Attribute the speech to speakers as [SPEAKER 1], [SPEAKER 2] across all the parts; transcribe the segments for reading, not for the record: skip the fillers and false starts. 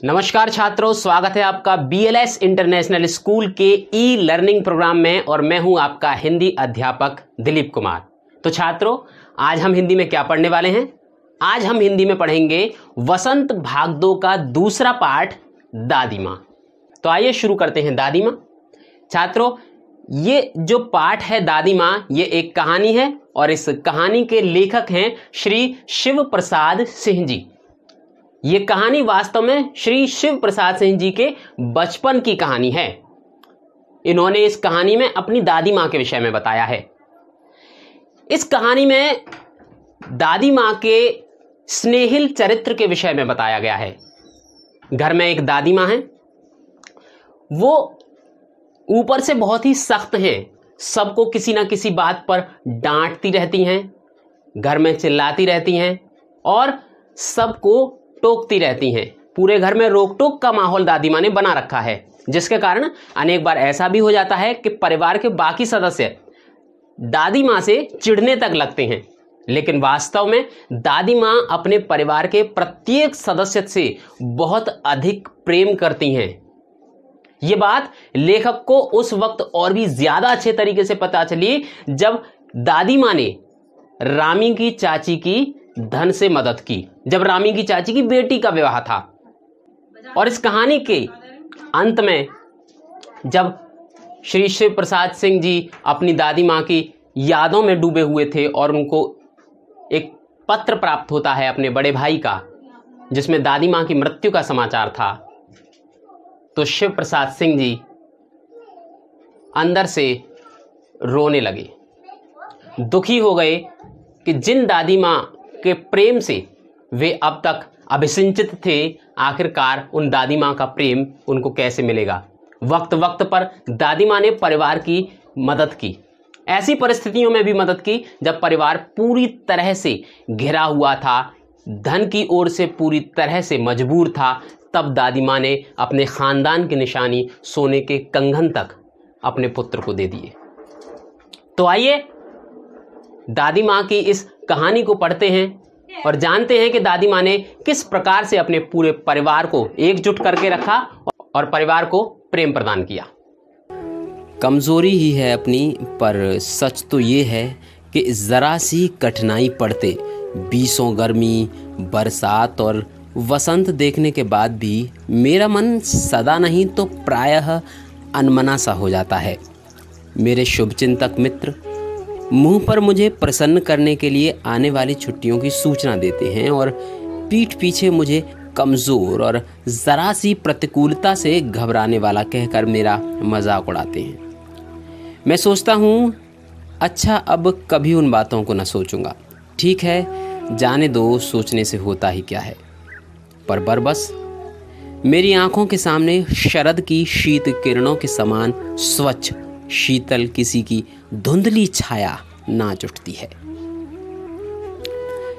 [SPEAKER 1] नमस्कार छात्रों, स्वागत है आपका BLS इंटरनेशनल स्कूल के ई लर्निंग प्रोग्राम में और मैं हूं आपका हिंदी अध्यापक दिलीप कुमार। तो छात्रों, आज हम हिंदी में क्या पढ़ने वाले हैं? आज हम हिंदी में पढ़ेंगे वसंत भाग 2 का दूसरा पाठ, दादी माँ। तो आइए शुरू करते हैं दादी माँ। छात्रों, ये जो पाठ है दादी माँ, ये एक कहानी है और इस कहानी के लेखक हैं श्री शिव प्रसाद सिंह जी। ये कहानी वास्तव में श्री शिव प्रसाद सिंह जी के बचपन की कहानी है। इन्होंने इस कहानी में अपनी दादी माँ के विषय में बताया है। इस कहानी में दादी माँ के स्नेहिल चरित्र के विषय में बताया गया है। घर में एक दादी माँ है, वो ऊपर से बहुत ही सख्त हैं, सबको किसी ना किसी बात पर डांटती रहती हैं, घर में चिल्लाती रहती हैं और सबको टोकती रहती हैं। पूरे घर में रोक टोक का माहौल दादी माँ ने बना रखा है, जिसके कारण अनेक बार ऐसा भी हो जाता है कि परिवार के बाकी सदस्य दादी माँ से चिढ़ने तक लगते हैं। लेकिन वास्तव में दादी माँ अपने परिवार के प्रत्येक सदस्य से बहुत अधिक प्रेम करती हैं। ये बात लेखक को उस वक्त और भी ज्यादा अच्छे तरीके से पता चली जब दादी माँ ने रामी की चाची की धन से मदद की, जब रामी की चाची की बेटी का विवाह था। और इस कहानी के अंत में जब श्री शिव प्रसाद सिंह जी अपनी दादी माँ की यादों में डूबे हुए थे और उनको एक पत्र प्राप्त होता है अपने बड़े भाई का, जिसमें दादी माँ की मृत्यु का समाचार था, तो शिव प्रसाद सिंह जी अंदर से रोने लगे, दुखी हो गए कि जिन दादी माँ के प्रेम से वे अब तक अभिसिंचित थे, आखिरकार उन दादी माँ का प्रेम उनको कैसे मिलेगा। वक्त वक्त पर दादी माँ ने परिवार की मदद की, ऐसी परिस्थितियों में भी मदद की जब परिवार पूरी तरह से घिरा हुआ था, धन की ओर से पूरी तरह से मजबूर था। तब दादी माँ ने अपने खानदान की निशानी सोने के कंगन तक अपने पुत्र को दे दिए। तो आइए दादी माँ की इस कहानी को पढ़ते हैं और जानते हैं कि दादी माँ ने किस प्रकार से अपने पूरे परिवार को एकजुट करके रखा और परिवार को प्रेम प्रदान किया।
[SPEAKER 2] कमज़ोरी ही है अपनी, पर सच तो ये है कि ज़रा सी कठिनाई पड़ते बीसों गर्मी, बरसात और वसंत देखने के बाद भी मेरा मन सदा नहीं तो प्रायः अनमना सा हो जाता है। मेरे शुभचिंतक मित्र मुंह पर मुझे प्रसन्न करने के लिए आने वाली छुट्टियों की सूचना देते हैं और पीठ पीछे मुझे कमज़ोर और ज़रा सी प्रतिकूलता से घबराने वाला कहकर मेरा मजाक उड़ाते हैं। मैं सोचता हूँ, अच्छा अब कभी उन बातों को न सोचूंगा। ठीक है, जाने दो, सोचने से होता ही क्या है। पर बरबस मेरी आंखों के सामने शरद की शीत किरणों के समान स्वच्छ शीतल किसी की धुंधली छाया नाच उठती है।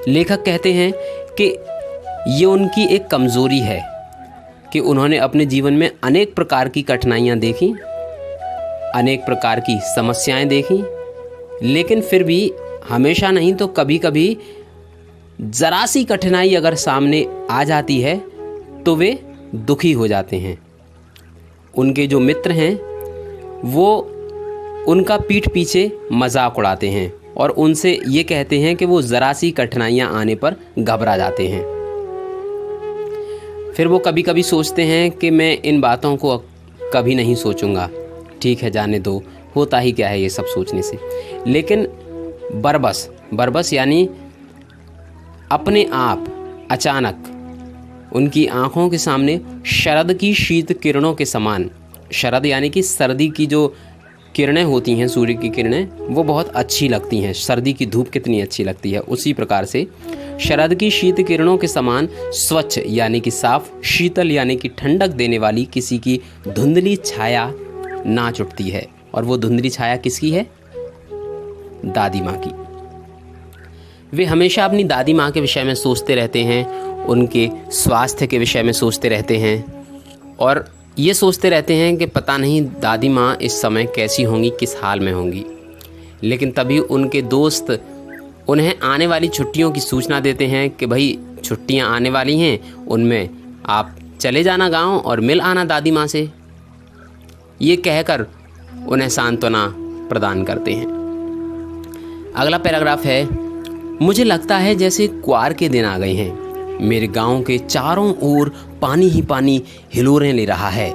[SPEAKER 2] लेखक कहते हैं कि ये उनकी एक कमजोरी है कि उन्होंने अपने जीवन में अनेक प्रकार की कठिनाइयां देखी, अनेक प्रकार की समस्याएं देखी, लेकिन फिर भी हमेशा नहीं तो कभी कभी जरा सी कठिनाई अगर सामने आ जाती है तो वे दुखी हो जाते हैं। उनके जो मित्र हैं वो उनका पीठ पीछे मजाक उड़ाते हैं और उनसे ये कहते हैं कि वो ज़रा सी कठिनाइयाँ आने पर घबरा जाते हैं। फिर वो कभी कभी सोचते हैं कि मैं इन बातों को कभी नहीं सोचूंगा। ठीक है, जाने दो, होता ही क्या है ये सब सोचने से। लेकिन बरबस यानी अपने आप अचानक उनकी आंखों के सामने शरद की शीत किरणों के समान, शरद यानी कि सर्दी की जो किरणें होती हैं, सूर्य की किरणें, वो बहुत अच्छी लगती हैं। सर्दी की धूप कितनी अच्छी लगती है, उसी प्रकार से शरद की शीत किरणों के समान स्वच्छ यानी कि साफ, शीतल यानी कि ठंडक देने वाली किसी की धुंधली छाया नाच उठती है। और वो धुंधली छाया किसकी है? दादी माँ की। वे हमेशा अपनी दादी माँ के विषय में सोचते रहते हैं, उनके स्वास्थ्य के विषय में सोचते रहते हैं और ये सोचते रहते हैं कि पता नहीं दादी माँ इस समय कैसी होंगी, किस हाल में होंगी। लेकिन तभी उनके दोस्त उन्हें आने वाली छुट्टियों की सूचना देते हैं कि भाई छुट्टियां आने वाली हैं, उनमें आप चले जाना गांव और मिल आना दादी माँ से, ये कहकर उन्हें सांत्वना प्रदान करते हैं। अगला पैराग्राफ है, मुझे लगता है जैसे क्वार के दिन आ गए हैं। मेरे गांव के चारों ओर पानी ही पानी हिलोरें ले रहा है।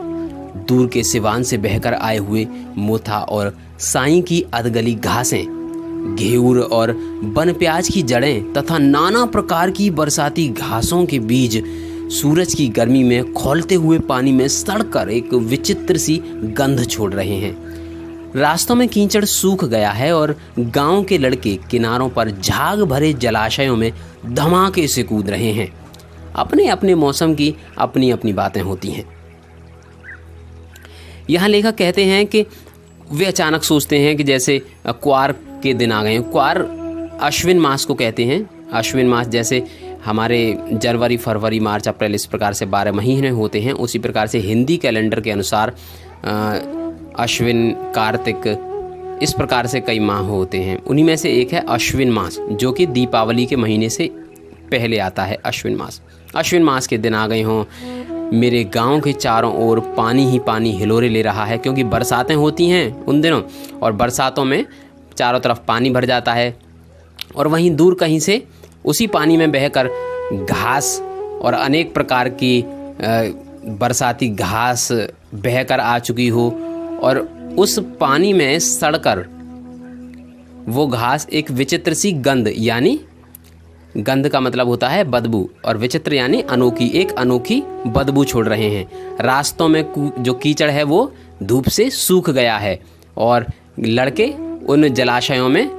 [SPEAKER 2] दूर के सिवान से बहकर आए हुए मोथा और साई की अधगली घासें, घेऊर और बन प्याज की जड़ें तथा नाना प्रकार की बरसाती घासों के बीज सूरज की गर्मी में खौलते हुए पानी में सड़कर एक विचित्र सी गंध छोड़ रहे हैं। रास्तों में कीचड़ सूख गया है और गांव के लड़के किनारों पर झाग भरे जलाशयों में धमाके से कूद रहे हैं। अपने अपने मौसम की अपनी अपनी बातें होती हैं। यहाँ लेखक कहते हैं कि वे अचानक सोचते हैं कि जैसे क्वार के दिन आ गए हैं। क्वार अश्विन मास को कहते हैं। अश्विन मास जैसे हमारे जनवरी, फरवरी, मार्च, अप्रैल इस प्रकार से 12 महीने होते हैं, उसी प्रकार से हिंदी कैलेंडर के अनुसार अश्विन, कार्तिक, इस प्रकार से कई माह होते हैं। उन्हीं में से एक है अश्विन मास, जो कि दीपावली के महीने से पहले आता है। अश्विन मास, अश्विन मास के दिन आ गए हों। मेरे गांव के चारों ओर पानी ही पानी हिलोरे ले रहा है, क्योंकि बरसातें होती हैं उन दिनों, और बरसातों में चारों तरफ पानी भर जाता है। और वहीं दूर कहीं से उसी पानी में बहकर घास और अनेक प्रकार की बरसाती घास बहकर आ चुकी हो, और उस पानी में सड़कर वो घास एक विचित्र सी गंध, यानी गंध का मतलब होता है बदबू, और विचित्र यानी अनोखी, एक अनोखी बदबू छोड़ रहे हैं। रास्तों में जो कीचड़ है वो धूप से सूख गया है, और लड़के उन जलाशयों में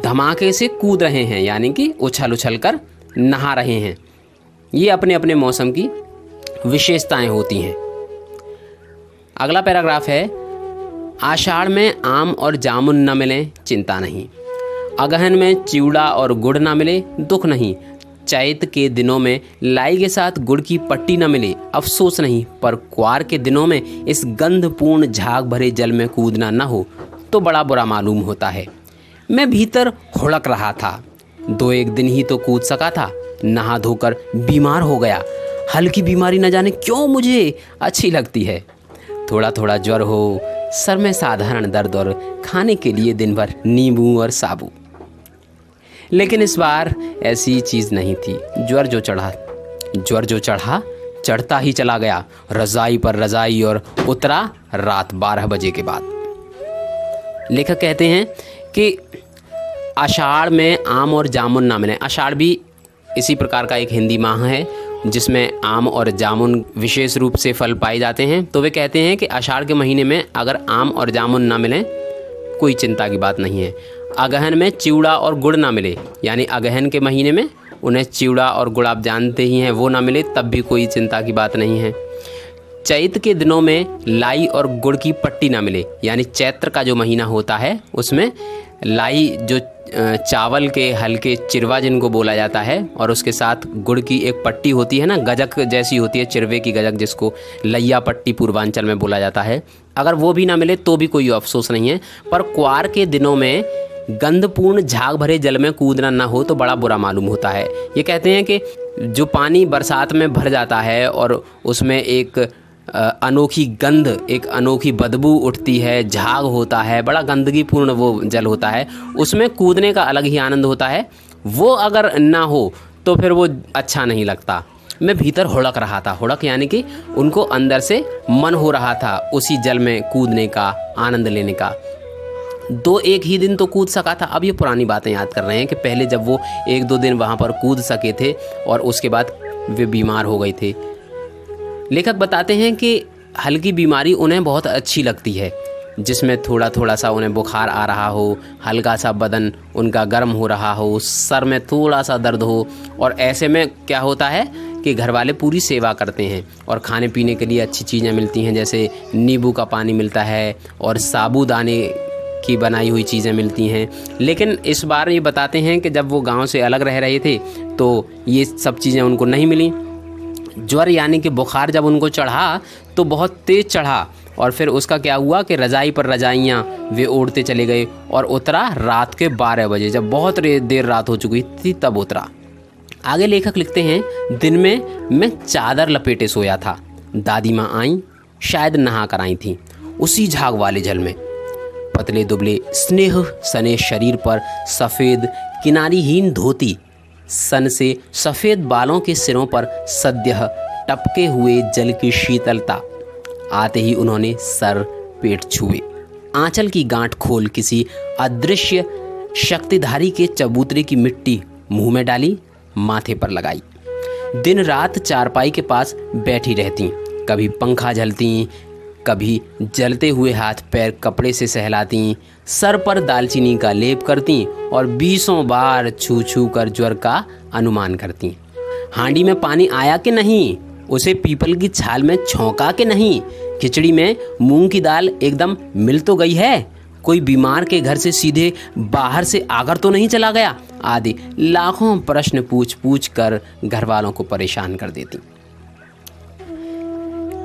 [SPEAKER 2] धमाके से कूद रहे हैं, यानी कि उछल उछल कर नहा रहे हैं। ये अपने अपने मौसम की विशेषताएं होती हैं। अगला पैराग्राफ है, आषाढ़ में आम और जामुन न मिले चिंता नहीं, अगहन में चिवड़ा और गुड़ न मिले दुख नहीं, चैत के दिनों में लाई के साथ गुड़ की पट्टी न मिले अफसोस नहीं, पर क्वार के दिनों में इस गंधपूर्ण झाग भरे जल में कूदना न हो तो बड़ा बुरा मालूम होता है। मैं भीतर हुड़क रहा था, 2-1 दिन ही तो कूद सका था, नहा धोकर बीमार हो गया। हल्की बीमारी न जाने क्यों मुझे अच्छी लगती है। थोड़ा थोड़ा ज्वर हो, सर में साधारण दर्द और खाने के लिए दिन भर नींबू और साबू। लेकिन इस बार ऐसी चीज़ नहीं थी। ज्वर जो चढ़ा चढ़ता ही चला गया, रज़ाई पर रज़ाई, और उतरा रात 12 बजे के बाद। लेखक कहते हैं कि आषाढ़ में आम और जामुन ना मिले। आषाढ़ भी इसी प्रकार का एक हिंदी माह है जिसमें आम और जामुन विशेष रूप से फल पाए जाते हैं। तो वे कहते हैं कि आषाढ़ के महीने में अगर आम और जामुन ना मिलें कोई चिंता की बात नहीं है। अगहन में चिवड़ा और गुड़ ना मिले, यानी अगहन के महीने में उन्हें चिवड़ा और गुड़ आप जानते ही हैं, वो ना मिले तब भी कोई चिंता की बात नहीं है। चैत के दिनों में लाई और गुड़ की पट्टी ना मिले, यानी चैत्र का जो महीना होता है उसमें लाई जो चावल के हल्के चिरवा जिनको बोला जाता है, और उसके साथ गुड़ की एक पट्टी होती है ना, गजक जैसी होती है, चिरवे की गजक जिसको लैया पट्टी पूर्वांचल में बोला जाता है, अगर वो भी ना मिले तो भी कोई अफसोस नहीं है। पर क्वार के दिनों में गंधपूर्ण झाग भरे जल में कूदना ना हो तो बड़ा बुरा मालूम होता है। ये कहते हैं कि जो पानी बरसात में भर जाता है और उसमें एक अनोखी गंध, एक अनोखी बदबू उठती है, झाग होता है, बड़ा गंदगी पूर्ण वो जल होता है, उसमें कूदने का अलग ही आनंद होता है। वो अगर ना हो तो फिर वो अच्छा नहीं लगता। मैं भीतर हुड़क रहा था, हुड़क यानी कि उनको अंदर से मन हो रहा था उसी जल में कूदने का, आनंद लेने का। 2-1 ही दिन तो कूद सका था। अब ये पुरानी बातें याद कर रहे हैं कि पहले जब वो 1-2 दिन वहाँ पर कूद सके थे और उसके बाद वे बीमार हो गए थे। लेखक बताते हैं कि हल्की बीमारी उन्हें बहुत अच्छी लगती है, जिसमें थोड़ा थोड़ा सा उन्हें बुखार आ रहा हो, हल्का सा बदन उनका गर्म हो रहा हो, सर में थोड़ा सा दर्द हो, और ऐसे में क्या होता है कि घर वाले पूरी सेवा करते हैं और खाने पीने के लिए अच्छी चीज़ें मिलती हैं, जैसे नींबू का पानी मिलता है और साबूदाने की बनाई हुई चीज़ें मिलती हैं। लेकिन इस बार ये बताते हैं कि जब वो गांव से अलग रह रहे थे तो ये सब चीज़ें उनको नहीं मिली। ज्वर यानी कि बुखार जब उनको चढ़ा तो बहुत तेज़ चढ़ा, और फिर उसका क्या हुआ कि रज़ाई पर रज़ाइयाँ वे ओढ़ते चले गए, और उतरा रात के 12 बजे, जब बहुत देर रात हो चुकी थी तब उतरा। आगे लेखक लिखते हैं, दिन में मैं चादर लपेटे सोया था, दादी माँ आई, शायद नहा कर आई थीं। उसी झाग वाले जल में पतले दुबले स्नेह सने शरीर पर सफ़ेद किनारीहीन धोती, सन से सफ़ेद बालों के सिरों पर सद्यह टपके हुए जल की शीतलता। आते ही उन्होंने सर पेट छुए, आंचल की गांठ खोल किसी अदृश्य शक्तिधारी के चबूतरे की मिट्टी मुंह में डाली, माथे पर लगाई। दिन रात चारपाई के पास बैठी रहती, कभी पंखा झलती, कभी जलते हुए हाथ पैर कपड़े से सहलाती, सर पर दालचीनी का लेप करती और 20 बार छू छू कर ज्वर का अनुमान करती। हांडी में पानी आया कि नहीं, उसे पीपल की छाल में छौंका कि नहीं, खिचड़ी में मूंग की दाल एकदम मिल तो गई है, कोई बीमार के घर से सीधे बाहर से आकर तो नहीं चला गया, आदि लाखों प्रश्न पूछ पूछ कर घर वालों को परेशान कर देती।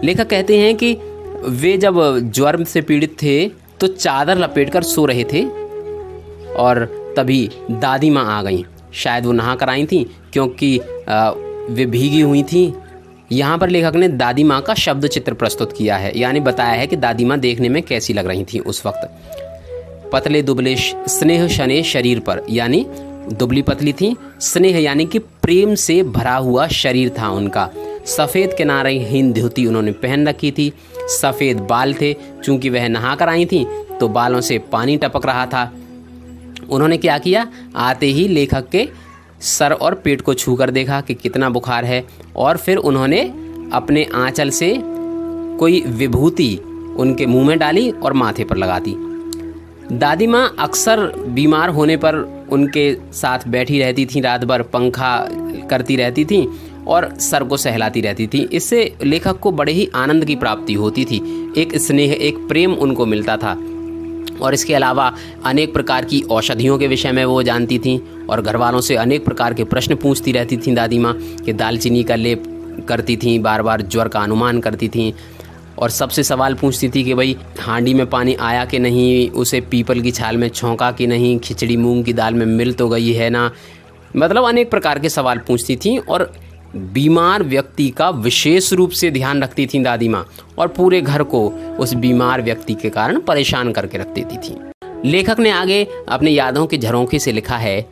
[SPEAKER 2] लेखक कहते हैं कि वे जब ज्वर से पीड़ित थे तो चादर लपेटकर सो रहे थे और तभी दादी माँ आ गईं। शायद वो नहा कर आई थीं क्योंकि वे भीगी हुई थीं। यहाँ पर लेखक ने दादी माँ का शब्द चित्र प्रस्तुत किया है, यानी बताया है कि दादी माँ देखने में कैसी लग रही थीं उस वक्त। पतले दुबले स्नेह शने शरीर पर, यानी दुबली पतली थी, स्नेह यानी कि प्रेम से भरा हुआ शरीर था उनका। सफ़ेद किनारेहीन धोती उन्होंने पहन रखी थी, सफ़ेद बाल थे, चूंकि वह नहा कर आई थी तो बालों से पानी टपक रहा था। उन्होंने क्या किया, आते ही लेखक के सर और पेट को छूकर देखा कि कितना बुखार है, और फिर उन्होंने अपने आंचल से कोई विभूति उनके मुंह में डाली और माथे पर लगा दी। दादी माँ अक्सर बीमार होने पर उनके साथ बैठी रहती थीं, रात भर पंखा करती रहती थीं और सर को सहलाती रहती थीं। इससे लेखक को बड़े ही आनंद की प्राप्ति होती थी, एक स्नेह, एक प्रेम उनको मिलता था। और इसके अलावा अनेक प्रकार की औषधियों के विषय में वो जानती थीं और घर वालों से अनेक प्रकार के प्रश्न पूछती रहती थीं दादी माँ, कि दालचीनी का लेप करती थीं, बार बार ज्वर का अनुमान करती थीं और सबसे सवाल पूछती थी कि भाई हांडी में पानी आया कि नहीं, उसे पीपल की छाल में छौंका कि नहीं, खिचड़ी मूंग की दाल में मिल तो गई है ना। मतलब अनेक प्रकार के सवाल पूछती थीं और बीमार व्यक्ति का विशेष रूप से ध्यान रखती थीं दादी माँ, और पूरे घर को उस बीमार व्यक्ति के कारण परेशान करके रख देती थीं। लेखक ने आगे अपने यादों के झरोखे से लिखा है,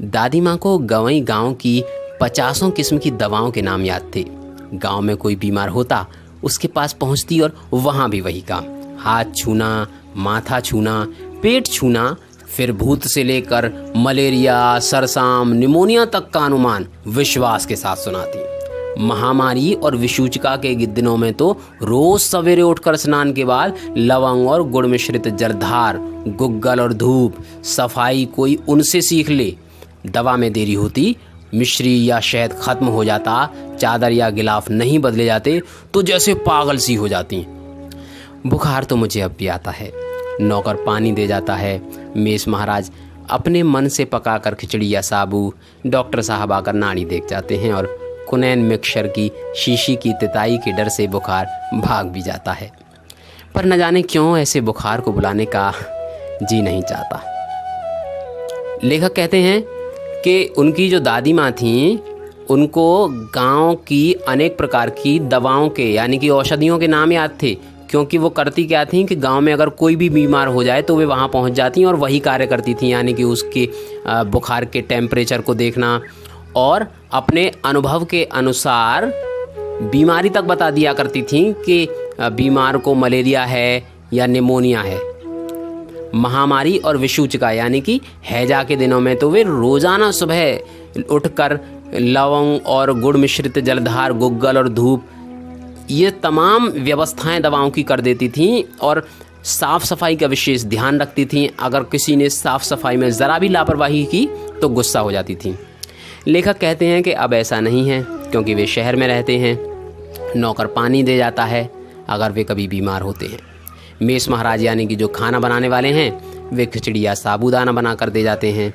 [SPEAKER 2] दादी माँ को गंवई गांव की 50 किस्म की दवाओं के नाम याद थे। गांव में कोई बीमार होता, उसके पास पहुंचती और वहां भी वही काम, हाथ छूना, माथा छूना, पेट छूना, फिर भूत से लेकर मलेरिया, सरसाम, निमोनिया तक का अनुमान विश्वास के साथ सुनाती। महामारी और विषूचिका के दिनों में तो रोज सवेरे उठकर स्नान के बाद लवंग और गुड़ मिश्रित जलधार, गुग्गल और धूप, सफाई कोई उनसे सीख ले। दवा में देरी होती, मिश्री या शहद खत्म हो जाता, चादर या गिलाफ नहीं बदले जाते तो जैसे पागल सी हो जाती। बुखार तो मुझे अब भी आता है। नौकर पानी दे जाता है, मेष महाराज अपने मन से पकाकर खिचड़ी या साबू, डॉक्टर साहब आकर नाड़ी देख जाते हैं और कुनैन मिक्सर की शीशी की तिताई के डर से बुखार भाग भी जाता है। पर न जाने क्यों ऐसे बुखार को बुलाने का जी नहीं चाहता। लेखक कहते हैं कि उनकी जो दादी माँ थीं, उनको गांव की अनेक प्रकार की दवाओं के, यानी कि औषधियों के नाम याद थे, क्योंकि वो करती क्या थी कि गांव में अगर कोई भी बीमार हो जाए तो वे वहां पहुंच जाती और वही कार्य करती थी, यानी कि उसके बुखार के टेम्परेचर को देखना और अपने अनुभव के अनुसार बीमारी तक बता दिया करती थी कि बीमार को मलेरिया है या निमोनिया है। महामारी और विषूचिका यानी कि हैजा के दिनों में तो वे रोजाना सुबह उठकर लवंग और गुड़ मिश्रित जलधार, गुग्गल और धूप, ये तमाम व्यवस्थाएं दवाओं की कर देती थीं और साफ़ सफाई का विशेष ध्यान रखती थीं। अगर किसी ने साफ़ सफाई में ज़रा भी लापरवाही की तो गुस्सा हो जाती थीं। लेखक कहते हैं कि अब ऐसा नहीं है, क्योंकि वे शहर में रहते हैं। नौकर पानी दे जाता है अगर वे कभी बीमार होते हैं। मेष महाराज यानी कि जो खाना बनाने वाले हैं, वे खिचड़ी या साबूदाना बना कर दे जाते हैं।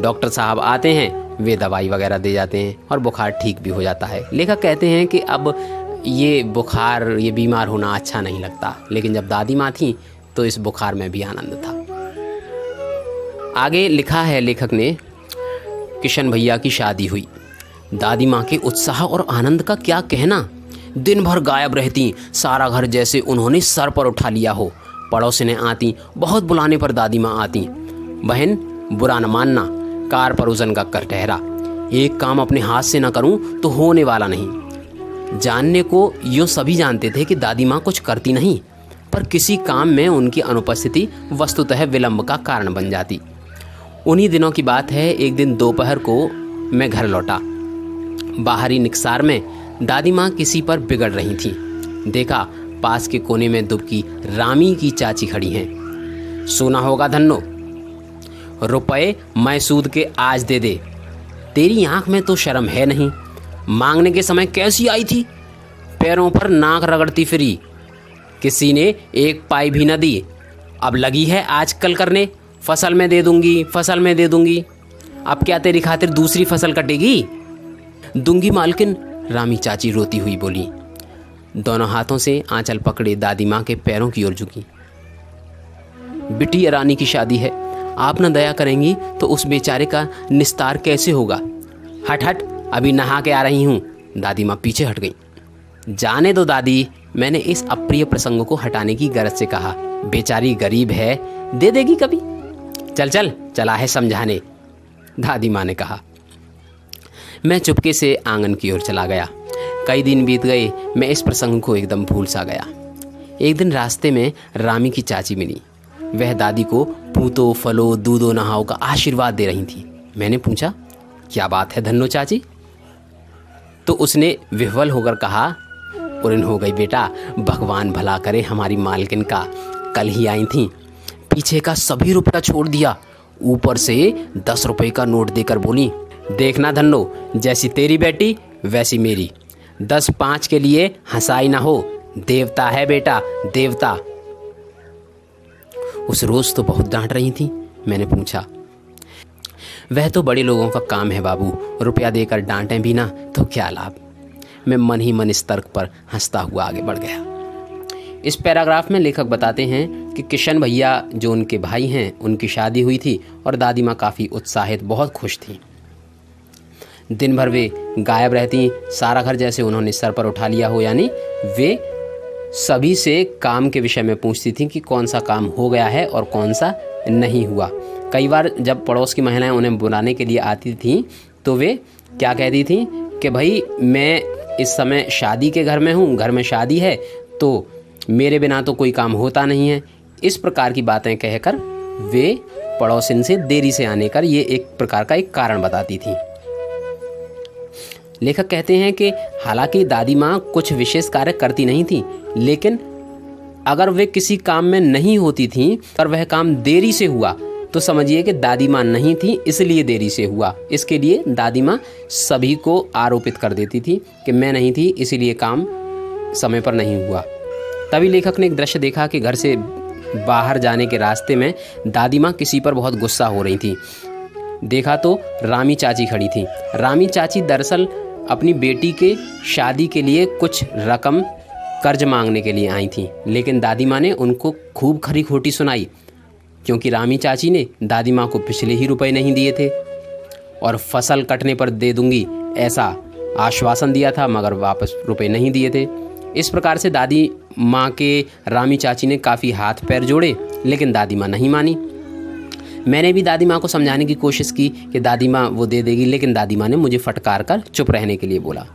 [SPEAKER 2] डॉक्टर साहब आते हैं, वे दवाई वगैरह दे जाते हैं और बुखार ठीक भी हो जाता है। लेखक कहते हैं कि अब ये बुखार, ये बीमार होना अच्छा नहीं लगता, लेकिन जब दादी माँ थी तो इस बुखार में भी आनंद था। आगे लिखा है लेखक ने, किशन भैया की शादी हुई। दादी माँ के उत्साह और आनंद का क्या कहना। दिन भर गायब रहती, सारा घर जैसे उन्होंने सर पर उठा लिया हो। पड़ोसिनें आती, बहुत बुलाने पर दादी माँ आती। बहन बुरा न मानना, कार पर वजन का कर ठहरा, एक काम अपने हाथ से न करूं तो होने वाला नहीं। जानने को यूँ सभी जानते थे कि दादी माँ कुछ करती नहीं, पर किसी काम में उनकी अनुपस्थिति वस्तुतः विलंब का कारण बन जाती। उन्हीं दिनों की बात है, एक दिन दोपहर को मैं घर लौटा। बाहरी निकसार में दादी माँ किसी पर बिगड़ रही थीं। देखा पास के कोने में दुबकी रामी की चाची खड़ी हैं। सुना होगा धन्नो, रुपए मैं सूद के आज दे दे, तेरी आंख में तो शर्म है नहीं। मांगने के समय कैसी आई थी, पैरों पर नाक रगड़ती फिरी, किसी ने एक पाई भी न दी। अब लगी है आजकल करने, फसल में दे दूंगी, फसल में दे दूंगी। अब क्या तेरी खातिर दूसरी फसल कटेगी? दूंगी मालकिन, रामी चाची रोती हुई बोली। दोनों हाथों से आंचल पकड़े दादी माँ के पैरों की ओर झुकी। बिटिया रानी की शादी है, आप न दया करेंगी तो उस बेचारे का निस्तार कैसे होगा? हट हट, अभी नहा के आ रही हूँ। दादी माँ पीछे हट गई। जाने दो दादी, मैंने इस अप्रिय प्रसंग को हटाने की गरज से कहा। बेचारी गरीब है, दे देगी कभी। चल चल, चला है समझाने, दादी माँ ने कहा। मैं चुपके से आंगन की ओर चला गया। कई दिन बीत गए, मैं इस प्रसंग को एकदम भूल सा गया। एक दिन रास्ते में रामी की चाची मिली। वह दादी को पूतो फलो दूधो नहाओ का आशीर्वाद दे रही थी। मैंने पूछा, क्या बात है धन्नो चाची? तो उसने विह्वल होकर कहा, उड़न हो गई बेटा, भगवान भला करे हमारी मालकिन का। कल ही आई थी, पीछे का सभी रुपया छोड़ दिया, ऊपर से 10 रुपए का नोट देकर बोली, देखना धन्नो, जैसी तेरी बेटी वैसी मेरी, 10-5 के लिए हंसाई ना हो, देवता है बेटा, देवता। उस रोज तो बहुत डांट रही थी। मैंने पूछा, वह तो बड़े लोगों का काम है बाबू, रुपया देकर डांटें भी ना तो क्या लाभ। मैं मन ही मन इस तर्क पर हंसता हुआ आगे बढ़ गया। इस पैराग्राफ में लेखक बताते हैं कि किशन भैया जो उनके भाई हैं, उनकी शादी हुई थी और दादी माँ काफ़ी उत्साहित, बहुत खुश थी। दिन भर वे गायब रहती, सारा घर जैसे उन्होंने सर पर उठा लिया हो, यानी वे सभी से काम के विषय में पूछती थी कि कौन सा काम हो गया है और कौन सा नहीं हुआ। कई बार जब पड़ोस की महिलाएं उन्हें बुलाने के लिए आती थीं तो वे क्या कहती थीं कि भाई मैं इस समय शादी के घर में हूँ, घर में शादी है, तो मेरे बिना तो कोई काम होता नहीं है। इस प्रकार की बातें कहकर वे पड़ोसिन से देरी से आने का ये एक प्रकार का एक कारण बताती थी। लेखक कहते हैं कि हालांकि दादी माँ कुछ विशेष कार्य करती नहीं थी, लेकिन अगर वे किसी काम में नहीं होती थीं और वह काम देरी से हुआ तो समझिए कि दादी माँ नहीं थी, इसलिए देरी से हुआ। इसके लिए दादी माँ सभी को आरोपित कर देती थी कि मैं नहीं थी, इसीलिए काम समय पर नहीं हुआ। तभी लेखक ने एक दृश्य देखा कि घर से बाहर जाने के रास्ते में दादी माँ किसी पर बहुत गुस्सा हो रही थी। देखा तो रामी चाची खड़ी थी। रामी चाची दरअसल अपनी बेटी के शादी के लिए कुछ रकम कर्ज मांगने के लिए आई थी, लेकिन दादी माँ ने उनको खूब खरी खोटी सुनाई, क्योंकि रामी चाची ने दादी माँ को पिछले ही रुपए नहीं दिए थे और फसल कटने पर दे दूंगी ऐसा आश्वासन दिया था, मगर वापस रुपए नहीं दिए थे। इस प्रकार से दादी माँ के रामी चाची ने काफ़ी हाथ पैर जोड़े, लेकिन दादी माँ नहीं मानी। मैंने भी दादी माँ को समझाने की कोशिश की कि दादी माँ वो दे देगी, लेकिन दादी माँ ने मुझे फटकार कर चुप रहने के लिए बोला।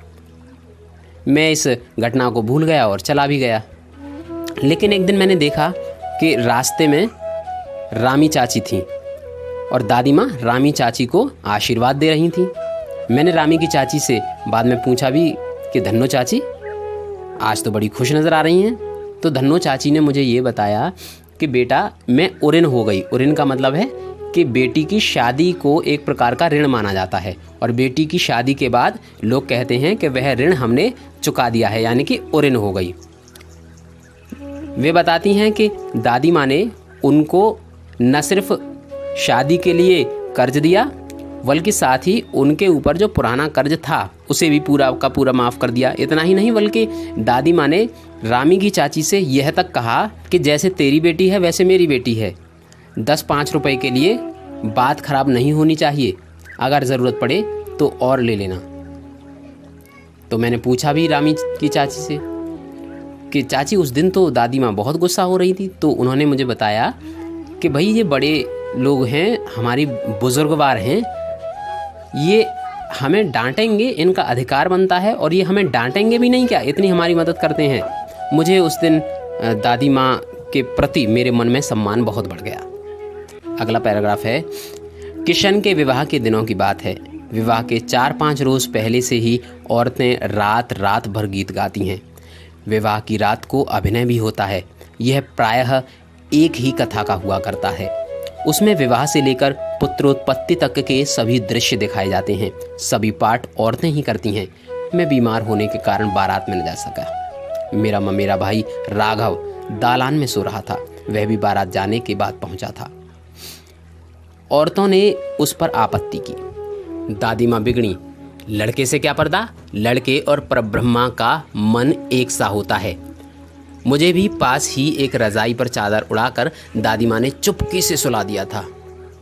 [SPEAKER 2] मैं इस घटना को भूल गया और चला भी गया। लेकिन एक दिन मैंने देखा कि रास्ते में रामी चाची थी और दादी माँ रामी चाची को आशीर्वाद दे रही थी। मैंने रामी की चाची से बाद में पूछा भी कि धन्नो चाची आज तो बड़ी खुश नज़र आ रही हैं। तो धन्नो चाची ने मुझे ये बताया कि बेटा मैं उऋण हो गई। उऋण का मतलब है कि बेटी की शादी को एक प्रकार का ऋण माना जाता है, और बेटी की शादी के बाद लोग कहते हैं कि वह ऋण हमने चुका दिया है, यानी कि उऋण हो गई। वे बताती हैं कि दादी माँ ने उनको न सिर्फ शादी के लिए कर्ज दिया, बल्कि साथ ही उनके ऊपर जो पुराना कर्ज था उसे भी पूरा का पूरा माफ़ कर दिया। इतना ही नहीं, बल्कि दादी माँ ने रामी की चाची से यह तक कहा कि जैसे तेरी बेटी है वैसे मेरी बेटी है, 10-5 रुपए के लिए बात खराब नहीं होनी चाहिए, अगर ज़रूरत पड़े तो और ले लेना। तो मैंने पूछा भी रामी की चाची से कि चाची उस दिन तो दादी माँ बहुत गुस्सा हो रही थी। तो उन्होंने मुझे बताया कि भाई ये बड़े लोग हैं, हमारी बुजुर्गवार हैं, ये हमें डांटेंगे, इनका अधिकार बनता है, और ये हमें डांटेंगे भी नहीं क्या, इतनी हमारी मदद करते हैं। मुझे उस दिन दादी माँ के प्रति मेरे मन में सम्मान बहुत बढ़ गया। अगला पैराग्राफ है, किशन के विवाह के दिनों की बात है। विवाह के 4-5 रोज पहले से ही औरतें रात रात भर गीत गाती हैं। विवाह की रात को अभिनय भी होता है। यह प्रायः एक ही कथा का हुआ करता है। उसमें विवाह से लेकर पुत्रोत्पत्ति तक के सभी दृश्य दिखाए जाते हैं। सभी पाठ औरतें ही करती हैं। मैं बीमार होने के कारण बारात में न जा सका। मेरा ममेरा भाई राघव दालान में सो रहा था। वह भी बारात जाने के बाद पहुंचा था। औरतों ने उस पर आपत्ति की। दादी माँ बिगड़ी, लड़के से क्या पर्दा, लड़के और परब्रह्मा का मन एक सा होता है। मुझे भी पास ही एक रजाई पर चादर उड़ाकर दादी माँ ने चुपके से सुला दिया था।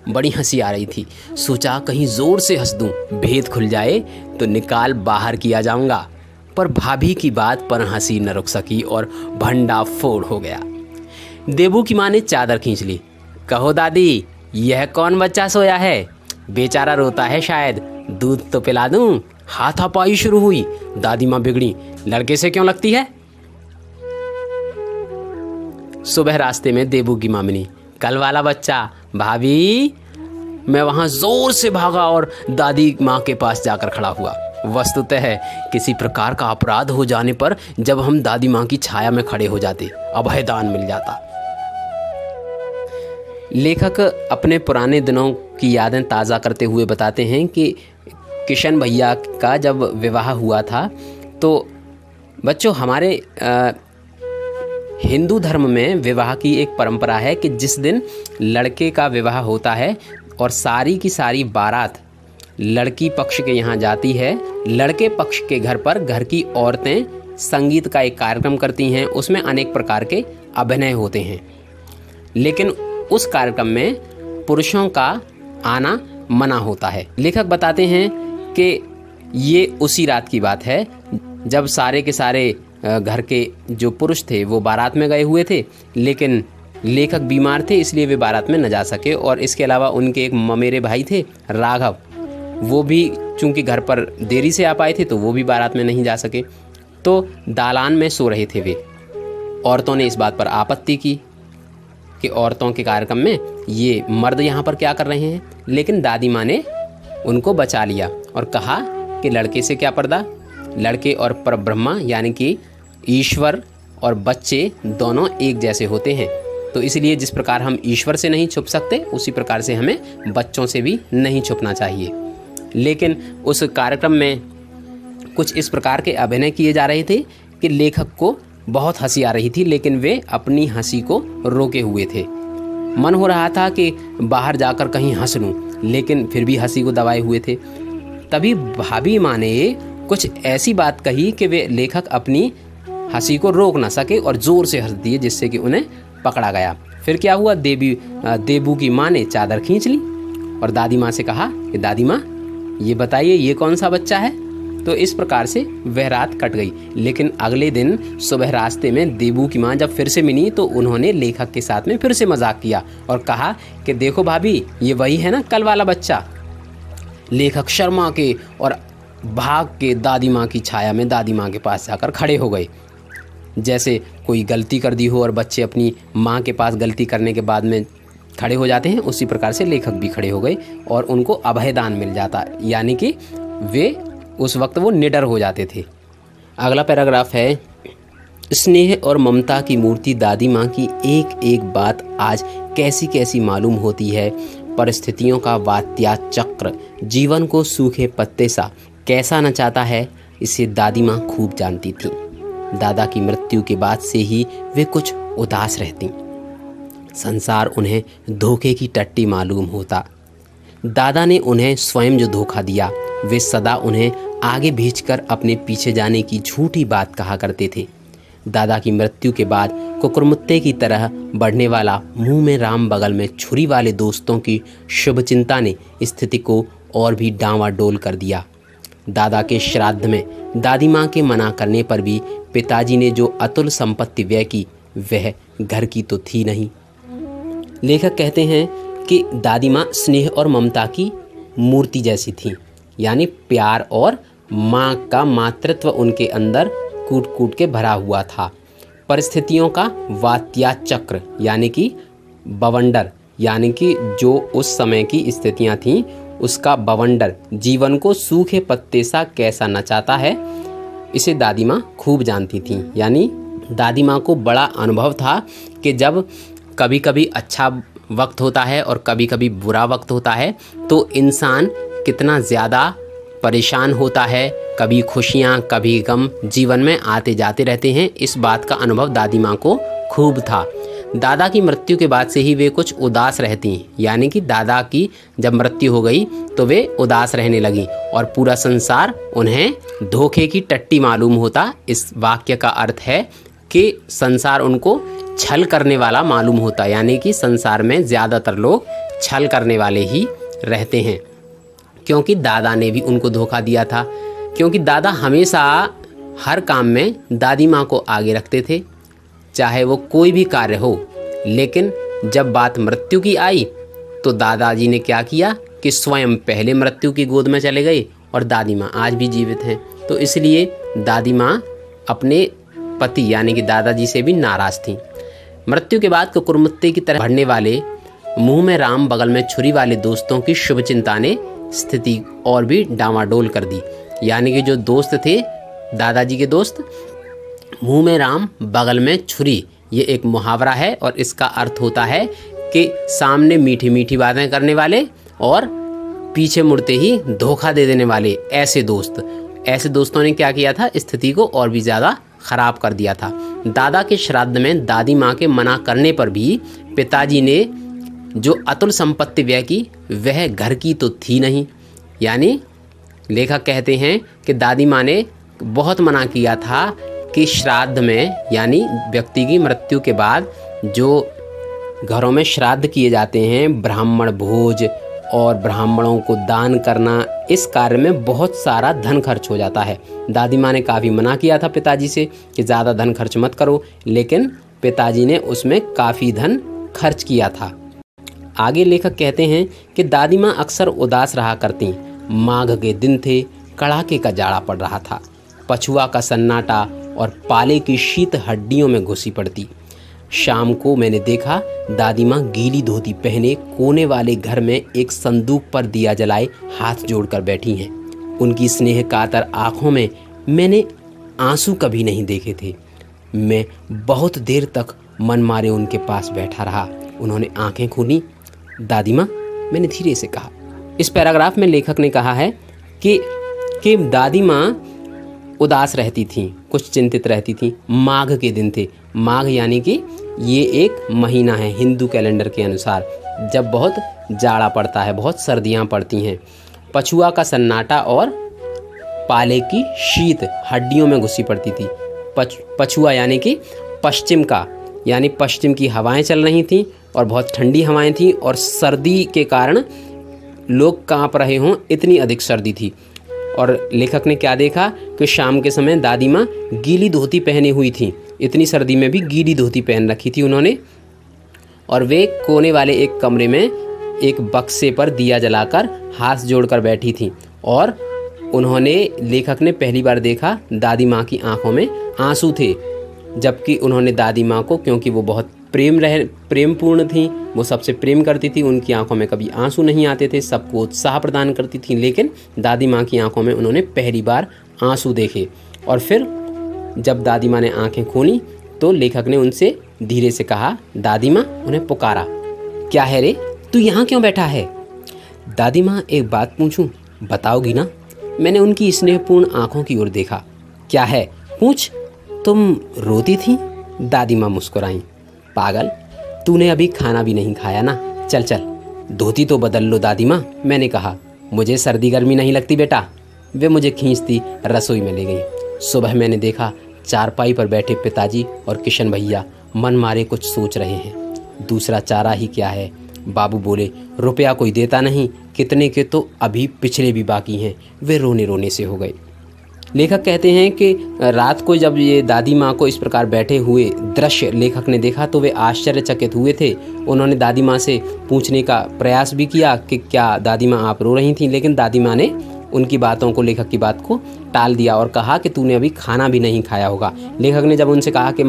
[SPEAKER 2] बड़ी हंसी आ रही थी। सोचा कहीं जोर से हंस दूं, भेद खुल जाए तो निकाल बाहर किया जाऊंगा। पर भाभी की बात पर हंसी न रुक सकी और भंडा फोड़ हो गया। देबू की माँ ने चादर खींच ली। कहो दादी, यह कौन बच्चा सोया है? बेचारा रोता है शायद, दूध तो पिला दूं। हाथापाई शुरू हुई। दादी माँ बिगड़ी, लड़के से क्यों लगती है? सुबह रास्ते में देबू की माँ मिली। कल वाला बच्चा भाभी। मैं वहां जोर से भागा और दादी माँ के पास जाकर खड़ा हुआ। वस्तुतः किसी प्रकार का अपराध हो जाने पर जब हम दादी माँ की छाया में खड़े हो जाते, अभयदान मिल जाता। लेखक अपने पुराने दिनों की यादें ताज़ा करते हुए बताते हैं कि किशन भैया का जब विवाह हुआ था तो बच्चों, हमारे हिंदू धर्म में विवाह की एक परंपरा है कि जिस दिन लड़के का विवाह होता है और सारी की सारी बारात लड़की पक्ष के यहाँ जाती है, लड़के पक्ष के घर पर घर की औरतें संगीत का एक कार्यक्रम करती हैं। उसमें अनेक प्रकार के अभिनय होते हैं, लेकिन उस कार्यक्रम में पुरुषों का आना मना होता है। लेखक बताते हैं कि ये उसी रात की बात है जब सारे के सारे घर के जो पुरुष थे वो बारात में गए हुए थे, लेकिन लेखक बीमार थे इसलिए वे बारात में न जा सके। और इसके अलावा उनके एक ममेरे भाई थे राघव, वो भी चूंकि घर पर देरी से आ पाए थे तो वो भी बारात में नहीं जा सके। तो दालान में सो रहे थे वे। औरतों ने इस बात पर आपत्ति की कि औरतों के कार्यक्रम में ये मर्द यहाँ पर क्या कर रहे हैं, लेकिन दादी माँ ने उनको बचा लिया और कहा कि लड़के से क्या पर्दा, लड़के और परब्रह्मा यानी कि ईश्वर और बच्चे दोनों एक जैसे होते हैं। तो इसलिए जिस प्रकार हम ईश्वर से नहीं छुप सकते, उसी प्रकार से हमें बच्चों से भी नहीं छुपना चाहिए। लेकिन उस कार्यक्रम में कुछ इस प्रकार के अभिनय किए जा रहे थे कि लेखक को बहुत हंसी आ रही थी, लेकिन वे अपनी हंसी को रोके हुए थे। मन हो रहा था कि बाहर जाकर कहीं हंस लूं, लेकिन फिर भी हंसी को दबाए हुए थे। तभी भाभी माँ ने कुछ ऐसी बात कही कि वे लेखक अपनी हंसी को रोक ना सके और जोर से हंस दिए, जिससे कि उन्हें पकड़ा गया। फिर क्या हुआ, देबू की माँ ने चादर खींच ली और दादी माँ से कहा कि दादी माँ, ये बताइए ये कौन सा बच्चा है। तो इस प्रकार से वह रात कट गई। लेकिन अगले दिन सुबह रास्ते में देबू की माँ जब फिर से मिली तो उन्होंने लेखक के साथ में फिर से मजाक किया और कहा कि देखो भाभी, ये वही है ना कल वाला बच्चा। लेखक शर्मा के और भाग के दादी माँ की छाया में दादी माँ के पास जाकर खड़े हो गए। जैसे कोई गलती कर दी हो और बच्चे अपनी माँ के पास गलती करने के बाद में खड़े हो जाते हैं, उसी प्रकार से लेखक भी खड़े हो गए और उनको अभयदान मिल जाता, यानी कि वे उस वक्त वो निडर हो जाते थे। अगला पैराग्राफ है, स्नेह और ममता की मूर्ति दादी माँ की एक एक बात आज कैसी कैसी मालूम होती है। परिस्थितियों का वात्या चक्र जीवन को सूखे पत्ते सा कैसा नचाता है, इसे दादी माँ खूब जानती थी। दादा की मृत्यु के बाद से ही वे कुछ उदास रहती। संसार उन्हें धोखे की टट्टी मालूम होता। दादा ने उन्हें स्वयं जो धोखा दिया, वे सदा उन्हें आगे भेजकर अपने पीछे जाने की झूठी बात कहा करते थे। दादा की मृत्यु के बाद कुकुरमुत्ते की तरह बढ़ने वाला मुंह में राम बगल में छुरी वाले दोस्तों की शुभचिंता ने स्थिति को और भी डांवाडोल कर दिया। दादा के श्राद्ध में दादी माँ के मना करने पर भी पिताजी ने जो अतुल संपत्ति व्यय की वह घर की तो थी नहीं। लेखक कहते हैं कि दादी माँ स्नेह और ममता की मूर्ति जैसी थी, यानी प्यार और माँ का मातृत्व उनके अंदर कूट कूट के भरा हुआ था। परिस्थितियों का वात्या चक्र यानी कि बवंडर, यानी कि जो उस समय की स्थितियां थीं उसका बवंडर, जीवन को सूखे पत्ते सा कैसा नचाता है, इसे दादी माँ खूब जानती थीं। यानी दादी माँ को बड़ा अनुभव था कि जब कभी कभी अच्छा वक्त होता है और कभी कभी बुरा वक्त होता है तो इंसान कितना ज़्यादा परेशान होता है, कभी खुशियाँ कभी गम जीवन में आते जाते रहते हैं। इस बात का अनुभव दादी माँ को खूब था। दादा की मृत्यु के बाद से ही वे कुछ उदास रहती, यानी कि दादा की जब मृत्यु हो गई तो वे उदास रहने लगी और पूरा संसार उन्हें धोखे की टट्टी मालूम होता। इस वाक्य का अर्थ है कि संसार उनको छल करने वाला मालूम होता, यानी कि संसार में ज़्यादातर लोग छल करने वाले ही रहते हैं, क्योंकि दादा ने भी उनको धोखा दिया था। क्योंकि दादा हमेशा हर काम में दादी माँ को आगे रखते थे, चाहे वो कोई भी कार्य हो। लेकिन जब बात मृत्यु की आई तो दादाजी ने क्या किया कि स्वयं पहले मृत्यु की गोद में चले गए और दादी माँ आज भी जीवित हैं। तो इसलिए दादी माँ अपने पति यानी कि दादाजी से भी नाराज़ थीं। मृत्यु के बाद कुकुरमुत्ते की तरह बढ़ने वाले, मुंह में राम बगल में छुरी वाले दोस्तों की शुभचिंता ने स्थिति और भी डामाडोल कर दी। यानी कि जो दोस्त थे दादाजी के दोस्त, मुंह में राम बगल में छुरी, ये एक मुहावरा है और इसका अर्थ होता है कि सामने मीठी मीठी बातें करने वाले और पीछे मुड़ते ही धोखा दे देने वाले ऐसे दोस्त। ऐसे दोस्तों ने क्या किया था, स्थिति को और भी ज़्यादा खराब कर दिया था। दादा के श्राद्ध में दादी माँ के मना करने पर भी पिताजी ने जो अतुल संपत्ति व्यय की वह घर की तो थी नहीं। यानी लेखक कहते हैं कि दादी माँ ने बहुत मना किया था कि श्राद्ध में, यानी व्यक्ति की मृत्यु के बाद जो घरों में श्राद्ध किए जाते हैं, ब्राह्मण भोज और ब्राह्मणों को दान करना, इस कार्य में बहुत सारा धन खर्च हो जाता है। दादी माँ ने काफ़ी मना किया था पिताजी से कि ज़्यादा धन खर्च मत करो, लेकिन पिताजी ने उसमें काफ़ी धन खर्च किया था। आगे लेखक कहते हैं कि दादी माँ अक्सर उदास रहा करती। माघ के दिन थे, कड़ाके का जाड़ा पड़ रहा था, पछुआ का सन्नाटा और पाले की शीत हड्डियों में घुसी पड़ती। शाम को मैंने देखा दादी माँ गीली धोती पहने कोने वाले घर में एक संदूक पर दिया जलाए हाथ जोड़कर बैठी हैं। उनकी स्नेह कातर आँखों में मैंने आंसू कभी नहीं देखे थे। मैं बहुत देर तक मन मारे उनके पास बैठा रहा। उन्होंने आंखें खोली। दादी माँ, मैंने धीरे से कहा। इस पैराग्राफ में लेखक ने कहा है कि दादी माँ उदास रहती थीं, कुछ चिंतित रहती थीं। माघ के दिन थे। माघ यानी कि ये एक महीना है हिंदू कैलेंडर के अनुसार, जब बहुत जाड़ा पड़ता है, बहुत सर्दियाँ पड़ती हैं। पछुआ का सन्नाटा और पाले की शीत हड्डियों में घुसी पड़ती थी। पछुआ यानी कि पश्चिम का, यानी पश्चिम की हवाएं चल रही थीं और बहुत ठंडी हवाएं थीं और सर्दी के कारण लोग कांप रहे हों, इतनी अधिक सर्दी थी। और लेखक ने क्या देखा कि शाम के समय दादी माँ गीली धोती पहनी हुई थी। इतनी सर्दी में भी गीली धोती पहन रखी थी उन्होंने, और वे कोने वाले एक कमरे में एक बक्से पर दिया जलाकर हाथ जोड़कर बैठी थी। और उन्होंने, लेखक ने पहली बार देखा दादी माँ की आंखों में आंसू थे, जबकि उन्होंने दादी माँ को, क्योंकि वो बहुत प्रेमपूर्ण थी, वो सबसे प्रेम करती थी, उनकी आंखों में कभी आंसू नहीं आते थे, सबको उत्साह प्रदान करती थी। लेकिन दादी माँ की आंखों में उन्होंने पहली बार आंसू देखे। और फिर जब दादी माँ ने आंखें खोली तो लेखक ने उनसे धीरे से कहा, दादी माँ, उन्हें पुकारा, क्या है रे, तू यहाँ क्यों बैठा है? दादी माँ, एक बात पूछूं, बताओगी ना? मैंने उनकी स्नेहपूर्ण आंखों की ओर देखा। क्या है, पूछ। तुम रोती थी? दादी माँ मुस्कुराई। पागल, तूने अभी खाना भी नहीं खाया ना, चल चल धोती तो बदल लो दादी माँ, मैंने कहा। मुझे सर्दी गर्मी नहीं लगती बेटा। वे मुझे खींचती रसोई में ले गई। सुबह मैंने देखा चारपाई पर बैठे पिताजी और किशन भैया मन मारे कुछ सोच रहे हैं। दूसरा चारा ही क्या है, बाबू बोले, रुपया कोई देता नहीं, कितने के तो अभी पिछले भी बाकी हैं। वे रोने रोने से हो गए। लेखक कहते हैं कि रात को जब ये दादी माँ को इस प्रकार बैठे हुए दृश्य लेखक ने देखा तो वे आश्चर्यचकित हुए थे। उन्होंने दादी माँ से पूछने का प्रयास भी किया कि क्या दादी माँ आप रो रही थीं, लेकिन दादी माँ ने उनकी बातों को, लेखक की बात को टाल दिया और कहा कि तूने अभी खाना भी नहीं खाया होगा। लेखक ने जब उनसे कहा कि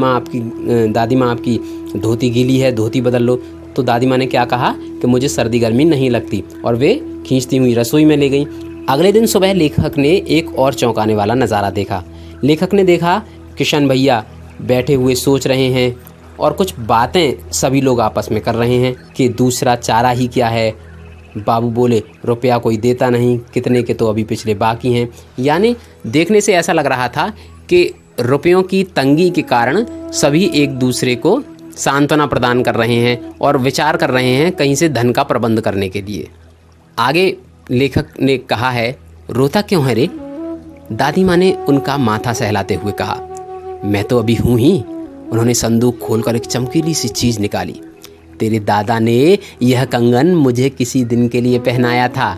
[SPEAKER 2] दादी माँ आपकी धोती गीली है, धोती बदल लो, तो दादी माँ ने क्या कहा कि मुझे सर्दी गर्मी नहीं लगती, और वे खींचती हुई रसोई में ले गई। अगले दिन सुबह लेखक ने एक और चौंकाने वाला नज़ारा देखा। लेखक ने देखा किशन भैया बैठे हुए सोच रहे हैं और कुछ बातें सभी लोग आपस में कर रहे हैं कि दूसरा चारा ही क्या है। बाबू बोले, रुपया कोई देता नहीं, कितने के तो अभी पिछले बाकी हैं। यानी देखने से ऐसा लग रहा था कि रुपयों की तंगी के कारण सभी एक दूसरे को सांत्वना प्रदान कर रहे हैं और विचार कर रहे हैं कहीं से धन का प्रबंध करने के लिए। आगे लेखक ने कहा है, रोता क्यों है रे? दादी माँ ने उनका माथा सहलाते हुए कहा, मैं तो अभी हूँ ही। उन्होंने संदूक खोलकर एक चमकीली सी चीज़ निकाली। तेरे दादा ने यह कंगन मुझे किसी दिन के लिए पहनाया था।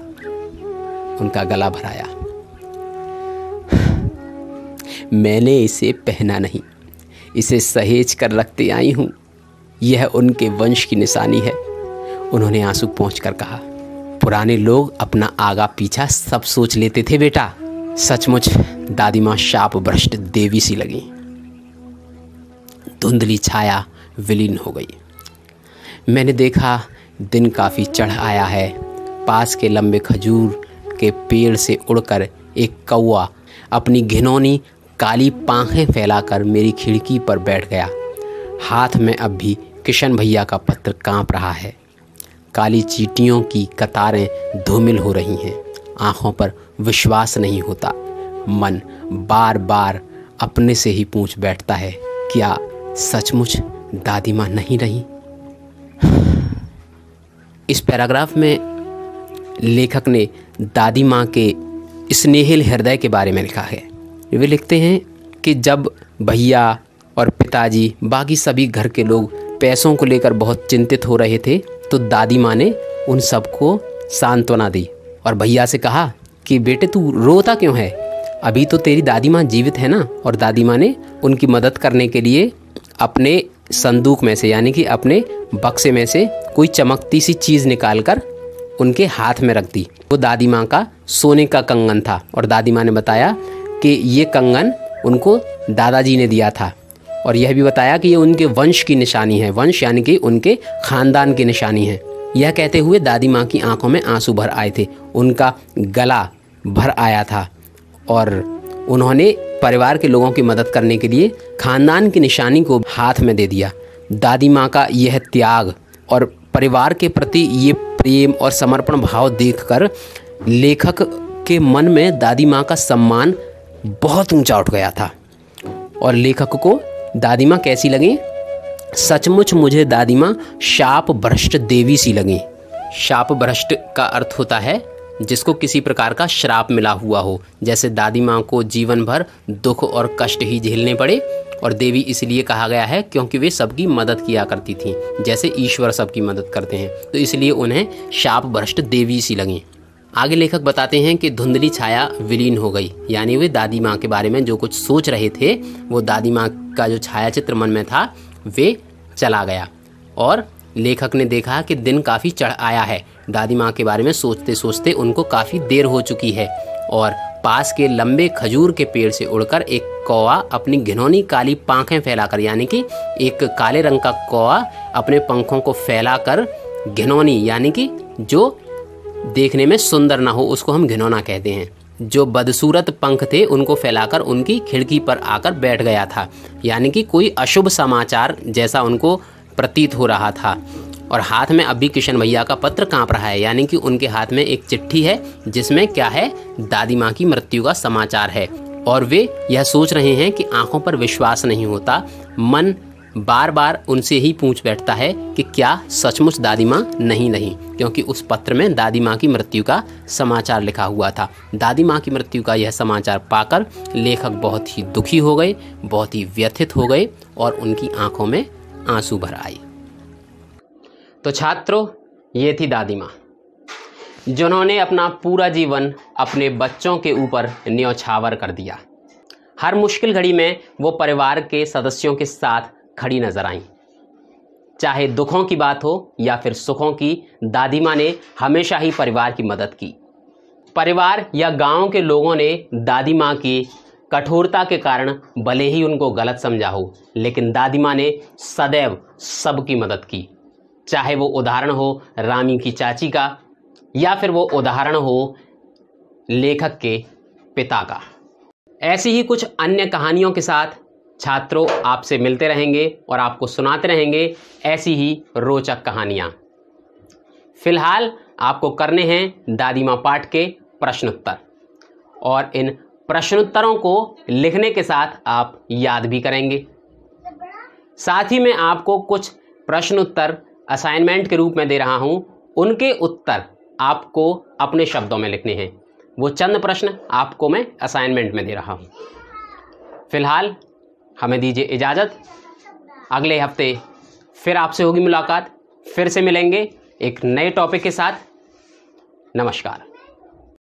[SPEAKER 2] उनका गला भराया। मैंने इसे पहना नहीं, इसे सहेज कर रखते आई हूँ। यह उनके वंश की निशानी है। उन्होंने आंसू पोंछकर कहा, पुराने लोग अपना आगा पीछा सब सोच लेते थे बेटा। सचमुच दादी माँ शाप भ्रष्ट देवी सी लगी। धुंधली छाया विलीन हो गई। मैंने देखा दिन काफ़ी चढ़ आया है। पास के लंबे खजूर के पेड़ से उड़कर एक कौवा अपनी घिनौनी काली पांखें फैलाकर मेरी खिड़की पर बैठ गया। हाथ में अब भी किशन भैया का पत्र कांप रहा है। काली चींटियों की कतारें धूमिल हो रही हैं। आँखों पर विश्वास नहीं होता। मन बार बार अपने से ही पूछ बैठता है, क्या सचमुच दादी माँ नहीं रही? इस पैराग्राफ में लेखक ने दादी माँ के स्नेहिल हृदय के बारे में लिखा है। वे लिखते हैं कि जब भैया और पिताजी बाकी सभी घर के लोग पैसों को लेकर बहुत चिंतित हो रहे थे तो दादी माँ ने उन सबको सांत्वना दी और भैया से कहा कि बेटे तू रोता क्यों है, अभी तो तेरी दादी माँ जीवित है ना। और दादी माँ ने उनकी मदद करने के लिए अपने संदूक में से, यानी कि अपने बक्से में से कोई चमकती सी चीज़ निकालकर उनके हाथ में रख दी। वो दादी माँ का सोने का कंगन था और दादी माँ ने बताया कि ये कंगन उनको दादाजी ने दिया था और यह भी बताया कि ये उनके वंश की निशानी है। वंश यानी कि उनके खानदान की निशानी है। यह कहते हुए दादी माँ की आंखों में आंसू भर आए थे, उनका गला भर आया था और उन्होंने परिवार के लोगों की मदद करने के लिए खानदान की निशानी को हाथ में दे दिया। दादी माँ का यह त्याग और परिवार के प्रति ये प्रेम और समर्पण भाव देखकर लेखक के मन में दादी माँ का सम्मान बहुत ऊंचा उठ गया था। और लेखक को दादी माँ कैसी लगी? सचमुच मुझे दादी माँ शाप भ्रष्ट देवी सी लगी। शाप भ्रष्ट का अर्थ होता है जिसको किसी प्रकार का श्राप मिला हुआ हो। जैसे दादी माँ को जीवन भर दुख और कष्ट ही झेलने पड़े और देवी इसलिए कहा गया है क्योंकि वे सबकी मदद किया करती थीं, जैसे ईश्वर सबकी मदद करते हैं, तो इसलिए उन्हें शाप भ्रष्ट देवी सी लगी। आगे लेखक बताते हैं कि धुंधली छाया विलीन हो गई, यानी वे दादी माँ के बारे में जो कुछ सोच रहे थे वो दादी माँ का जो छायाचित्र मन में था वे चला गया। और लेखक ने देखा कि दिन काफ़ी चढ़ आया है। दादी माँ के बारे में सोचते सोचते उनको काफ़ी देर हो चुकी है और पास के लंबे खजूर के पेड़ से उड़कर एक कौवा अपनी घिनौनी काली पांखें फैलाकर, यानी कि एक काले रंग का कौवा अपने पंखों को फैलाकर घिनौनी, यानी कि जो देखने में सुंदर ना हो उसको हम घिनौना कहते हैं, जो बदसूरत पंख थे उनको फैलाकर उनकी खिड़की पर आकर बैठ गया था। यानी कि कोई अशुभ समाचार जैसा उनको प्रतीत हो रहा था। और हाथ में अभी किशन भैया का पत्र कांप रहा है, यानी कि उनके हाथ में एक चिट्ठी है जिसमें क्या है, दादी माँ की मृत्यु का समाचार है। और वे यह सोच रहे हैं कि आंखों पर विश्वास नहीं होता। मन बार बार उनसे ही पूछ बैठता है कि क्या सचमुच दादी माँ नहीं रही, क्योंकि उस पत्र में दादी माँ की मृत्यु का समाचार लिखा हुआ था। दादी माँ की मृत्यु का यह समाचार पाकर लेखक बहुत ही दुखी हो गए, बहुत ही व्यथित हो गए और उनकी आंखों में आंसू भर आए। तो छात्रों,
[SPEAKER 1] ये थी दादी माँ, जिन्होंने अपना पूरा जीवन अपने बच्चों के ऊपर न्यौछावर कर दिया। हर मुश्किल घड़ी में वो परिवार के सदस्यों के साथ खड़ी नजर आईं। चाहे दुखों की बात हो या फिर सुखों की, दादी माँ ने हमेशा ही परिवार की मदद की। परिवार या गांव के लोगों ने दादी माँ की कठोरता के कारण भले ही उनको गलत समझा हो, लेकिन दादी माँ ने सदैव सबकी मदद की। चाहे वो उदाहरण हो रामी की चाची का या फिर वो उदाहरण हो लेखक के पिता का। ऐसी ही कुछ अन्य कहानियों के साथ छात्रों आपसे मिलते रहेंगे और आपको सुनाते रहेंगे ऐसी ही रोचक कहानियाँ। फिलहाल आपको करने हैं दादी माँ पाठ के प्रश्नोत्तर, और इन प्रश्नोत्तरों को लिखने के साथ आप याद भी करेंगे। साथ ही मैं आपको कुछ प्रश्नोत्तर असाइनमेंट के रूप में दे रहा हूं, उनके उत्तर आपको अपने शब्दों में लिखने हैं। वो चंद प्रश्न आपको मैं असाइनमेंट में दे रहा हूं। फिलहाल हमें दीजिए इजाज़त। अगले हफ्ते फिर आपसे होगी मुलाकात, फिर से मिलेंगे एक नए टॉपिक के साथ। नमस्कार।